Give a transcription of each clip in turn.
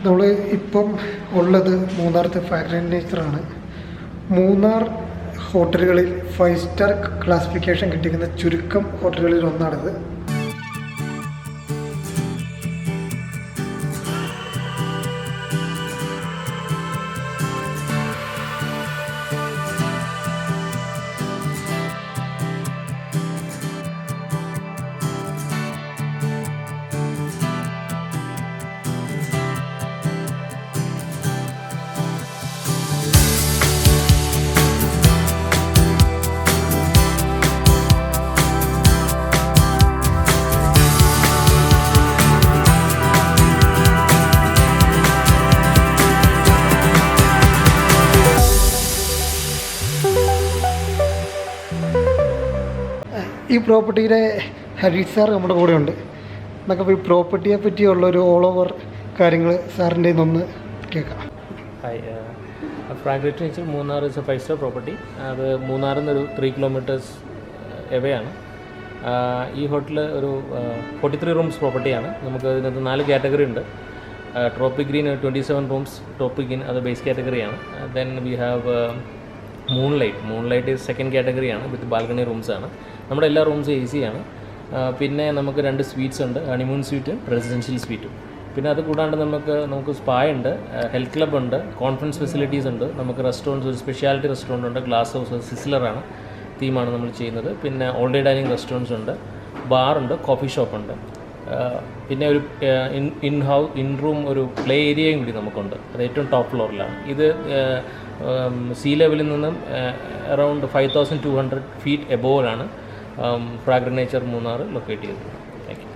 നമ്മൾ ഇപ്പം ഉള്ളത് മൂന്നാറത്തെ ഫ്രാഗ്രൻറ്റ് നേച്ചറാണ്. മൂന്നാർ ഹോട്ടലുകളിൽ 5 സ്റ്റാർ ക്ലാസിഫിക്കേഷൻ കിട്ടിയിരിക്കുന്ന ചുരുക്കം ഹോട്ടലുകളിൽ ഒന്നാണിത്. ഈ പ്രോപ്പർട്ടിയുടെ ഹരീഷ് സാർ നമ്മുടെ കൂടെ ഉണ്ട്. നമുക്ക് ഈ പ്രോപ്പർട്ടിയെ പറ്റിയുള്ളൊരു ഓൾ ഓവർ കാര്യങ്ങൾ സാറിൻ്റെ ഒന്ന് കേൾക്കാം. Hi, fragrant nature Munnar is A 5 star property. അത് മൂന്നാറിൽ നിന്നൊരു 3 കിലോമീറ്റേഴ്സ് എവേ ആണ്. ഈ ഹോട്ടൽ ഒരു 43 റൂംസ് പ്രോപ്പർട്ടിയാണ്. നമുക്ക് ഇതിനകത്ത് 4 കാറ്റഗറി ഉണ്ട്. Tropic green 27 rooms tropic green, അത് ബേസ് കാറ്റഗറിയാണ്. Then we have moonlight second കാറ്റഗറിയാണ്, വിത്ത് ബാൽക്കണി റൂംസാണ്. നമ്മുടെ എല്ലാ റൂംസും AC ആണ്. പിന്നെ നമുക്ക് 2 സ്വീറ്റ്സ് ഉണ്ട്, ഹണിമൂൺ സ്വീറ്റും റെസിഡൻഷ്യൽ സ്വീറ്റും. പിന്നെ അത് കൂടാണ്ട് നമുക്ക് സ്പാ ഉണ്ട്, ഹെൽത്ത് ക്ലബ് ഉണ്ട്, കോൺഫറൻസ് ഫെസിലിറ്റീസ് ഉണ്ട്. നമുക്ക് റെസ്റ്റോറൻറ്റ്സ്, ഒരു സ്പെഷ്യാലിറ്റി റെസ്റ്റോറൻറ്റ് ഉണ്ട്, ഗ്ലാസ് ഹൗസ് സിസിലറാണ് തീമാണ് നമ്മൾ ചെയ്യുന്നത്. പിന്നെ ഓൾ ഡേ ഡൈനിങ് റെസ്റ്റോറൻറ്റ്സ് ഉണ്ട്, ബാറുണ്ട്, കോഫി ഷോപ്പുണ്ട്. പിന്നെ ഒരു ഇൻ റൂം ഒരു പ്ലേ ഏരിയയും കൂടി നമുക്കുണ്ട്. അത് ഏറ്റവും ടോപ്പ് ഫ്ലോറിലാണ്. ഇത് സീ ലെവലിൽ നിന്നും അറൗണ്ട് 5200 ഫീറ്റ് എബോവിലാണ് ഫ്രാഗ്രൻറ്റ് നേച്ചർ മൂന്നാർ ലൊക്കേറ്റ് ചെയ്തത്. Thank you.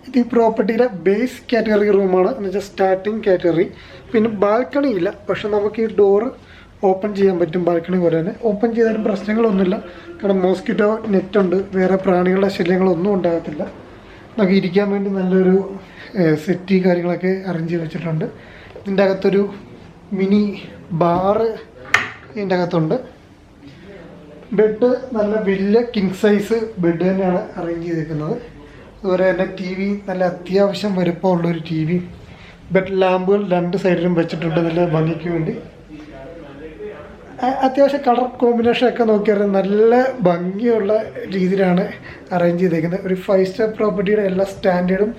ഇത് ഈ പ്രോപ്പർട്ടിയുടെ ബേസ് കാറ്റഗറി റൂമാണ്, എന്ന് വെച്ചാൽ സ്റ്റാർട്ടിങ് കാറ്റഗറി. പിന്നെ ബാൽക്കണി ഇല്ല, പക്ഷെ നമുക്ക് ഈ ഡോറ് ഓപ്പൺ ചെയ്യാൻ പറ്റും. ബാൽക്കണി പോലെ തന്നെ ഓപ്പൺ ചെയ്താലും പ്രശ്നങ്ങളൊന്നുമില്ല, കാരണം മോസ്കിറ്റോ നെറ്റ് ഉണ്ട്, വേറെ പ്രാണികളുടെ ശല്യങ്ങളൊന്നും ഉണ്ടാകത്തില്ല. നമുക്ക് ഇരിക്കാൻ വേണ്ടി നല്ലൊരു സെറ്റി കാര്യങ്ങളൊക്കെ അറേഞ്ച് ചെയ്ത് വെച്ചിട്ടുണ്ട്. ഇതിൻ്റെ അകത്തൊരു മിനി ബാറ് ഇതിൻ്റെ അകത്തുണ്ട്. ബെഡ് നല്ല വലിയ കിങ് സൈസ് ബെഡ് തന്നെയാണ് അറേഞ്ച് ചെയ്തിരിക്കുന്നത്. അതുപോലെ തന്നെ TV നല്ല അത്യാവശ്യം വലുപ്പമുള്ളൊരു TV. ബെഡ് ലാമ്പുകൾ 2 സൈഡിലും വെച്ചിട്ടുണ്ട് നല്ല ഭംഗിക്ക് വേണ്ടി. അത്യാവശ്യം കളർ കോമ്പിനേഷനൊക്കെ നോക്കിയാൽ നല്ല ഭംഗിയുള്ള രീതിയിലാണ് അറേഞ്ച് ചെയ്തേക്കുന്നത്. ഒരു 5 സ്റ്റാർ പ്രോപ്പർട്ടിയുടെ എല്ലാ സ്റ്റാൻഡേർഡും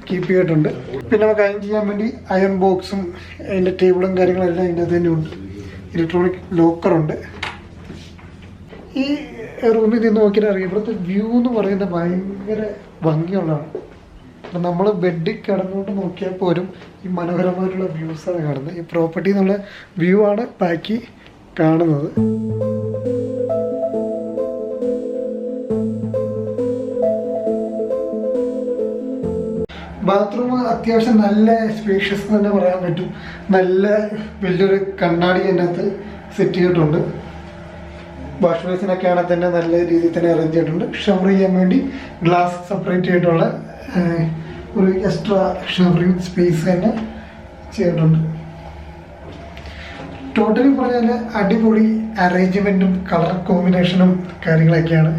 കീപ്പ് ചെയ്തിട്ടുണ്ട്. പിന്നെ നമുക്ക് അയൺ ചെയ്യാൻ വേണ്ടി അയൺ ബോക്സും അതിൻ്റെ ടേബിളും കാര്യങ്ങളെല്ലാം അതിൻ്റെ അത് തന്നെ ഉണ്ട്. ഇലക്ട്രോണിക് ലോക്കറുണ്ട്. ഈ റൂമിൽ നിന്ന് നോക്കിയാൽ അറിയാം, ഇവിടുത്തെ വ്യൂ എന്ന് പറയുന്നത് ഭയങ്കര ഭംഗിയുള്ളതാണ്. അപ്പം നമ്മൾ ബെഡിൽ കിടന്നുകൊണ്ട് നോക്കിയാൽ പോലും ഈ മനോഹരമായിട്ടുള്ള വ്യൂസാണ് കാണുന്നത്. ഈ പ്രോപ്പർട്ടി എന്നുള്ള വ്യൂ ആണ് ബാക്കി കാണുന്നത്. ബാത്റൂം അത്യാവശ്യം നല്ല സ്പേഷ്യസ് തന്നെ പറയാൻ പറ്റും. നല്ല വലിയൊരു കണ്ണാടി അതിനകത്ത് സെറ്റ് ചെയ്തിട്ടുണ്ട്. വാഷ് ബേസിനൊക്കെ ആണെങ്കിൽ തന്നെ നല്ല രീതിയിൽ തന്നെ അറേഞ്ച് ചെയ്തിട്ടുണ്ട്. ഷവർ ചെയ്യാൻ വേണ്ടി ഗ്ലാസ് സെപ്പറേറ്റ് ചെയ്തിട്ടുള്ള ഒരു എക്സ്ട്രാ ഷവറിങ് സ്പേസ് തന്നെ ചെയ്തിട്ടുണ്ട്. ടോട്ടലി പറഞ്ഞാൽ അടിപൊളി അറേഞ്ച്മെൻറ്റും കളർ കോമ്പിനേഷനും കാര്യങ്ങളൊക്കെയാണ്.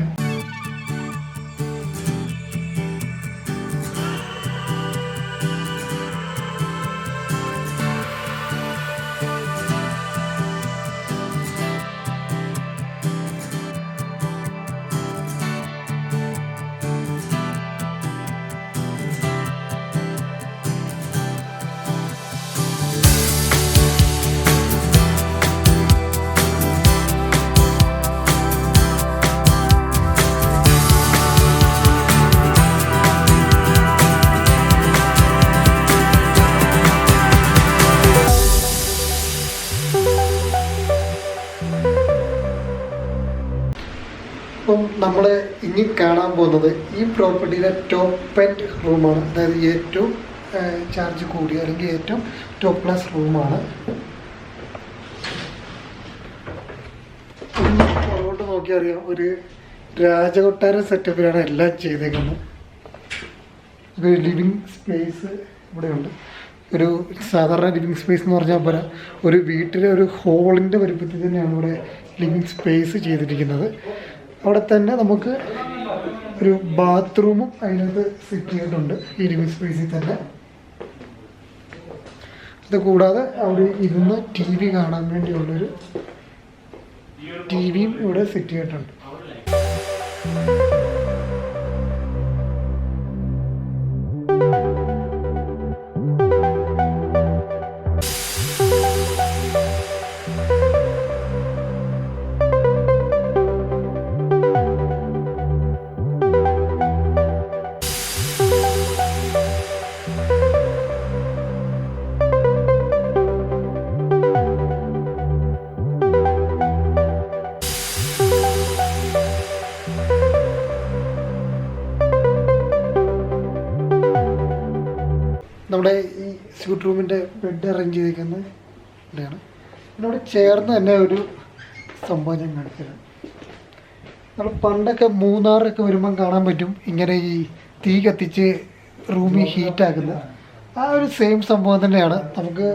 അപ്പം നമ്മൾ ഇനി കാണാൻ പോകുന്നത് ഈ പ്രോപ്പർട്ടിയിലെ ടോപ്പ് എൻഡ് റൂമാണ്. അതായത് ഏറ്റവും ചാർജ് കൂടിയ അല്ലെങ്കിൽ ഏറ്റവും ടോപ്പ് ക്ലാസ് റൂമാണ്. പുറകോട്ട് നോക്കിയാൽ അറിയാം, ഒരു രാജകൊട്ടാര സെറ്റപ്പിലാണ് എല്ലാം ചെയ്തേക്കുന്നത്. ഒരു ലിവിങ് സ്പേസ് ഇവിടെയുണ്ട്. ഒരു സാധാരണ ലിവിങ് സ്പേസ് എന്ന് പറഞ്ഞാൽ പോരാ, ഒരു വീട്ടിലെ ഒരു ഹോളിൻ്റെ വലുപ്പത്തിൽ തന്നെയാണ് ഇവിടെ ലിവിങ് സ്പേസ് ചെയ്തിരിക്കുന്നത്. അവിടെ തന്നെ നമുക്ക് ഒരു ബാത്റൂമും അതിനകത്ത് സെറ്റ് ചെയ്തിട്ടുണ്ട് ഈ ലിവിങ് സ്പേസിൽ തന്നെ. അത് കൂടാതെ അവിടെ ഇരുന്ന് ടി വി കാണാൻ വേണ്ടിയുള്ളൊരു ടി വിയും ഇവിടെ സെറ്റ് ചെയ്തിട്ടുണ്ട്. നമ്മുടെ ഈ സ്യൂട്ട് റൂമിൻ്റെ ബെഡ് അറേഞ്ച് ചെയ്തിരിക്കുന്നത് ഇവിടെയാണ്. ഇതിനോട് ചേർന്ന് തന്നെ ഒരു സംഭവം ഞാൻ കാണിച്ചത്. നമ്മൾ പണ്ടൊക്കെ മൂന്നാറൊക്കെ വരുമ്പം കാണാൻ പറ്റും ഇങ്ങനെ ഈ തീ കത്തിച്ച് റൂമിൽ ഹീറ്റാക്കുന്നത്. ആ ഒരു സെയിം സംഭവം തന്നെയാണ്. നമുക്ക്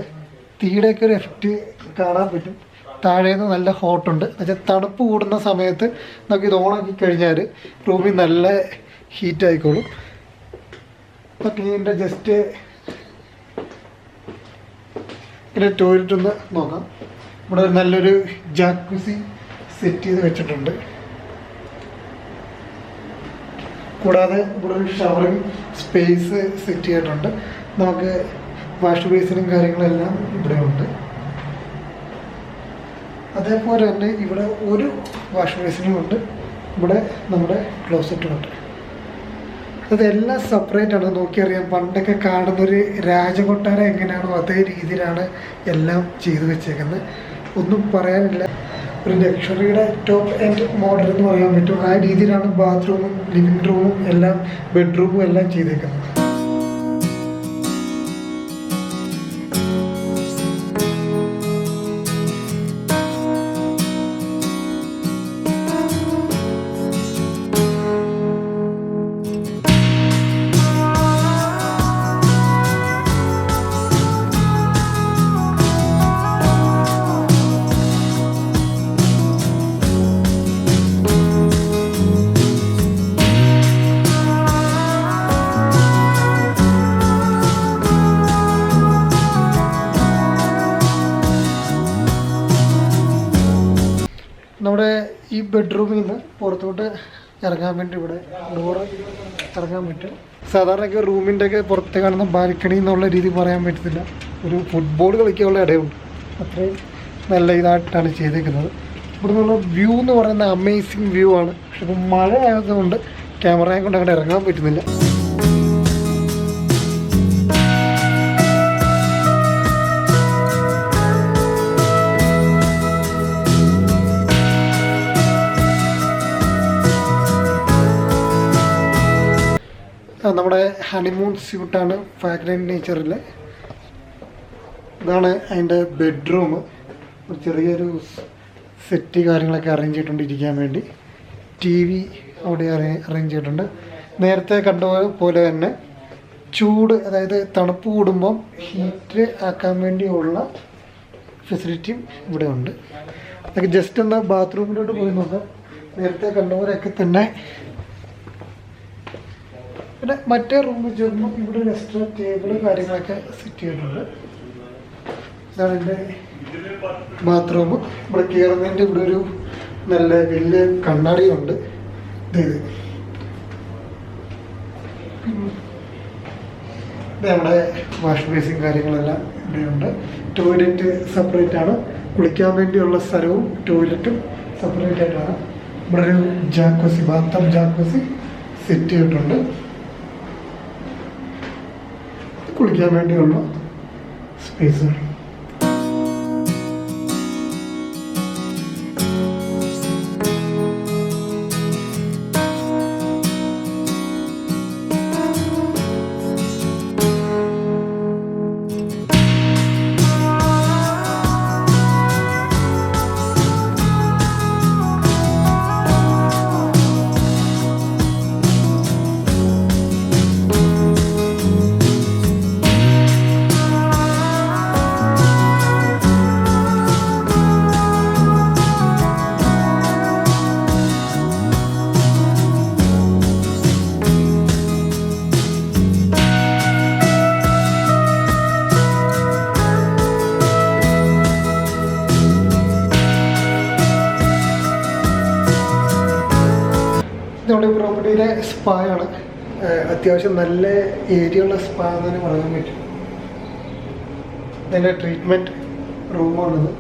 തീയുടെയൊക്കെ ഒരു എഫക്റ്റ് കാണാൻ പറ്റും. താഴേന്ന് നല്ല ഹോട്ടുണ്ട്. എന്നുവെച്ചാൽ തണുപ്പ് കൂടുന്ന സമയത്ത് നമുക്കിത് ഓണാക്കി കഴിഞ്ഞാൽ റൂമിൽ നല്ല ഹീറ്റായിക്കോളും. അപ്പം ഇതിൻ്റെ ജസ്റ്റ് പിന്നെ ടോയ്ലറ്റ് ഒന്ന് നോക്കാം. ഇവിടെ നല്ലൊരു ജാക്കുസി സെറ്റ് ചെയ്ത് വെച്ചിട്ടുണ്ട്. കൂടാതെ ഇവിടെ ഒരു ഷവറിങ് സ്പേസ് സെറ്റ് ചെയ്തിട്ടുണ്ട്. നമുക്ക് വാഷ് ബേസിനും കാര്യങ്ങളെല്ലാം ഇവിടെ ഉണ്ട്. അതേപോലെ തന്നെ ഇവിടെ ഒരു വാഷ് ബേസിനും ഉണ്ട്. ഇവിടെ നമ്മുടെ ക്ലോസറ്റും ഉണ്ട്. അതെല്ലാം സെപ്പറേറ്റ് ആണ്. നോക്കിയറിയാം, പണ്ടൊക്കെ കാണുന്നൊരു രാജകൊട്ടാരം എങ്ങനെയാണോ അതേ രീതിയിലാണ് എല്ലാം ചെയ്തു വെച്ചേക്കുന്നത്. ഒന്നും പറയാനില്ല. ഒരു ലക്ഷറിയുടെ ടോപ്പ് എൻഡ് മോഡൽ എന്ന് പറയാൻ പറ്റും. ആ രീതിയിലാണ് ബാത്റൂമും ലിവിങ് റൂമും എല്ലാം ബെഡ്റൂമും എല്ലാം ചെയ്തേക്കുന്നത്. നമ്മുടെ ഈ ബെഡ്റൂമിൽ നിന്ന് പുറത്തോട്ട് ഇറങ്ങാൻ വേണ്ടി ഇവിടെ ഡോറ് ഇറങ്ങാൻ പറ്റും. സാധാരണയൊക്കെ റൂമിൻ്റെയൊക്കെ പുറത്ത് കാണുന്ന ബാൽക്കണി എന്നുള്ള രീതി പറയാൻ പറ്റത്തില്ല. ഒരു ഫുട്ബോൾ കളിക്കാനുള്ള ഇടയുണ്ട്. അത്രയും നല്ല ഇതായിട്ടാണ് ചെയ്തേക്കുന്നത്. ഇവിടെ നിന്നുള്ള വ്യൂ എന്ന് പറയുന്ന അമേസിങ് വ്യൂ ആണ്. പക്ഷെ ഇപ്പം മഴ ആയതുകൊണ്ട് ക്യാമറയെ കൊണ്ട് അങ്ങോട്ട് ഇറങ്ങാൻ പറ്റുന്നില്ല. നമ്മുടെ ഹണിമൂൺ സ്യൂട്ടാണ് ഫ്രാഗ്രൻറ്റ് നേച്ചറിൽ. ഇതാണ് അതിൻ്റെ ബെഡ്റൂം. ഒരു ചെറിയൊരു സെറ്റ് കാര്യങ്ങളൊക്കെ അറേഞ്ച് ചെയ്തുകൊണ്ടിരിക്കാൻ വേണ്ടി. ടി വി അവിടെ അറേഞ്ച് ചെയ്തിട്ടുണ്ട്. നേരത്തെ കണ്ട പോലെ തന്നെ ചൂട്, അതായത് തണുപ്പ് കൂടുമ്പം ഹീറ്റ് ആക്കാൻ വേണ്ടിയുള്ള ഫെസിലിറ്റിയും ഇവിടെ ഉണ്ട്. അതൊക്കെ ജസ്റ്റ് ഒന്ന് ബാത്റൂമിലോട്ട് പോയി നോക്കാം. നേരത്തെ കണ്ട പോലെയൊക്കെ തന്നെ. പിന്നെ മറ്റേ റൂമിൽ ചേർന്ന് ഇവിടെ ഒരു എക്സ്ട്രാ ടേബിള് കാര്യങ്ങളൊക്കെ സെറ്റ് ചെയ്തിട്ടുണ്ട്. ഇതാണ് എൻ്റെ ബാത്റൂം. ഇവിടെ കയറുന്നതിൻ്റെ ഇവിടെ ഒരു നല്ല വലിയ കണ്ണാടിയുണ്ട്. ഇത് നമ്മുടെ വാഷ് ബേസിൻ കാര്യങ്ങളെല്ലാം ഇവിടെയുണ്ട്. ടോയ്ലറ്റ് സെപ്പറേറ്റ് ആണ്. കുളിക്കാൻ വേണ്ടിയുള്ള സ്ഥലവും ടോയ്ലറ്റും സെപ്പറേറ്റ് ആയിട്ടാണ്. ഇവിടെ ഒരു ജാക്കോസി, ബാത്തം ജാക്കോസി സെറ്റ് ചെയ്തിട്ടുണ്ട്. കുളിക്കാൻ വേണ്ടിയുള്ള സ്പേസുകൾ. സ്പായാണ്. അത്യാവശ്യം നല്ല ഏരിയ ഉള്ള സ്പാ എന്ന് തന്നെ പറയാൻ പറ്റും. ഇതിൻ്റെ ട്രീറ്റ്മെൻറ്റ് റൂമാണിത്.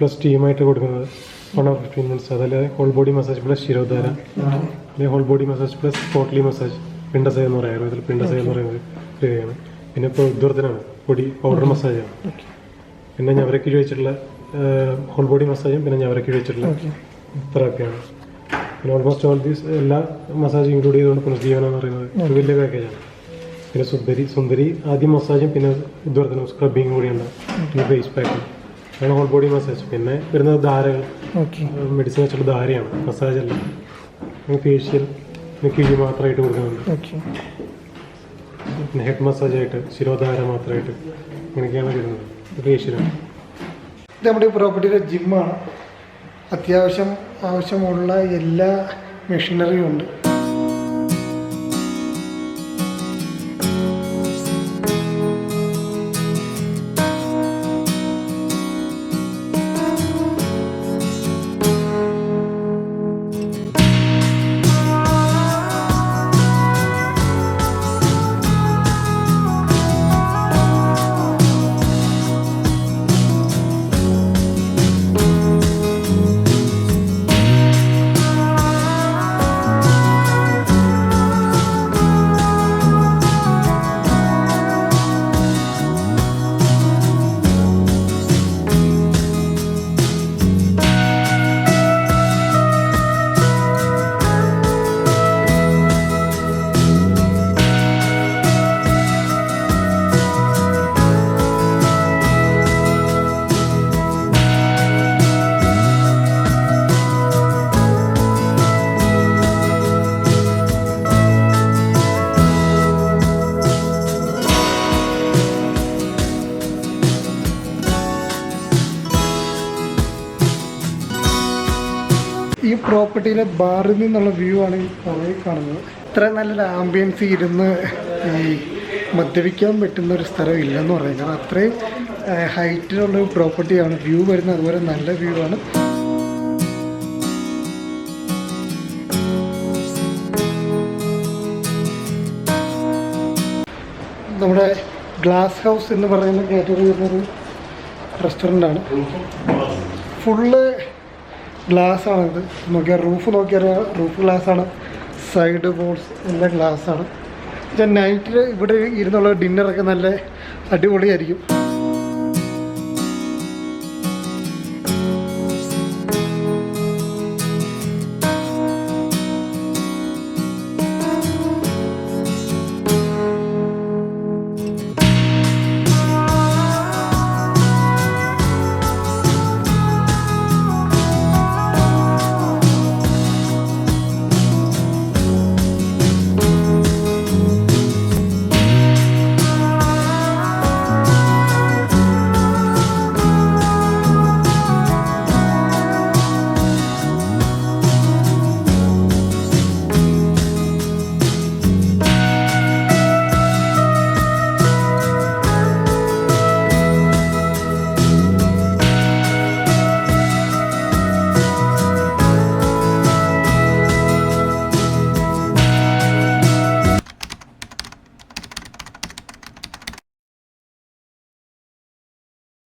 പ്ലസ് ടീമായിട്ട് കൊടുക്കുന്നത് 1 hour 15 minutes. അതല്ലാതെ whole body massage plus shirodhara, അല്ലെങ്കിൽ whole body massage plus potli massage, പിണ്ടസൈ എന്ന് പറയാം. ഇതിൽ പിണ്ടസൈ എന്ന് പറയുന്നത് ഫ്രീയാണ്. പിന്നെ ഇപ്പോൾ ഉദ്വർദ്ധനാണ്, പൊടി പൗഡർ മസാജാണ്. പിന്നെ ഞവരക്കീഴ് വെച്ചിട്ടുള്ള ഹോൾ ബോഡി മസാജും പിന്നെ ഞവരക്കീഴ് വെച്ചിട്ടുള്ള തെറാപ്പിയാണ്. പിന്നെ ഓൾമോസ്റ്റ് ഓൾ ദീസ് എല്ലാ മസാജ് ഇൻക്ലൂഡ് ചെയ്തുകൊണ്ട് പുനർജീവനം എന്ന് പറയുന്നത് ഒരു വലിയ പാക്കേജാണ്. പിന്നെ സുന്ദരി ആദ്യം മസാജും പിന്നെ ഉദ്വർദ്ധനവും സ്ക്രബിങ്ങും കൂടിയുണ്ട് ഈ ഫേസ് പാക്കിൽ. അതാണ് ഹോൾ ബോഡി മസാജ്. പിന്നെ വരുന്നത് ധാരകൾ, മെഡിസിൻ വെച്ചുള്ള ധാരയാണ്, മസാജ് അല്ല. ഫേഷ്യൽ കിഴി മാത്രമായിട്ട് കൊടുക്കുന്നുണ്ട്. പിന്നെ ഹെഡ് മസാജായിട്ട് ശിരോധാര മാത്രമായിട്ട് ഇങ്ങനെയൊക്കെയാണ് വരുന്നത്. ഫേഷ്യലാണ്. ഇത് നമ്മുടെ പ്രോപ്പർട്ടിയിലെ ജിമ്മാണ്. ആവശ്യമുള്ള എല്ലാ മെഷീനറിയും ഉണ്ട്. ഈ പ്രോപ്പർട്ടിയിലെ ബാറിൽ നിന്നുള്ള വ്യൂ ആണ് ഈ പുറകെ കാണുന്നത്. ഇത്ര നല്ലൊരു ആംബിയൻസ് ഇരുന്ന് ഈ മദ്യപിക്കാൻ പറ്റുന്ന ഒരു സ്ഥലം ഇല്ലെന്ന് പറയുന്നത്. കാരണം അത്രയും ഹൈറ്റിലുള്ള പ്രോപ്പർട്ടിയാണ്. വ്യൂ വരുന്നത് അതുപോലെ നല്ല വ്യൂ ആണ്. നമ്മുടെ ഗ്ലാസ് ഹൗസ് എന്ന് പറയുന്ന കാറ്റഗറി വരുന്നൊരു റെസ്റ്റോറൻ്റാണ്. ഫുള്ള് ഗ്ലാസ്സാണിത്. നോക്കിയാൽ റൂഫ് ഗ്ലാസ്സാണ്, സൈഡ് ബോൾസ് എല്ലാം ഗ്ലാസ്സാണ്. നൈറ്റിൽ ഇവിടെ ഇരുന്നുള്ള ഡിന്നറൊക്കെ നല്ല അടിപൊളിയായിരിക്കും.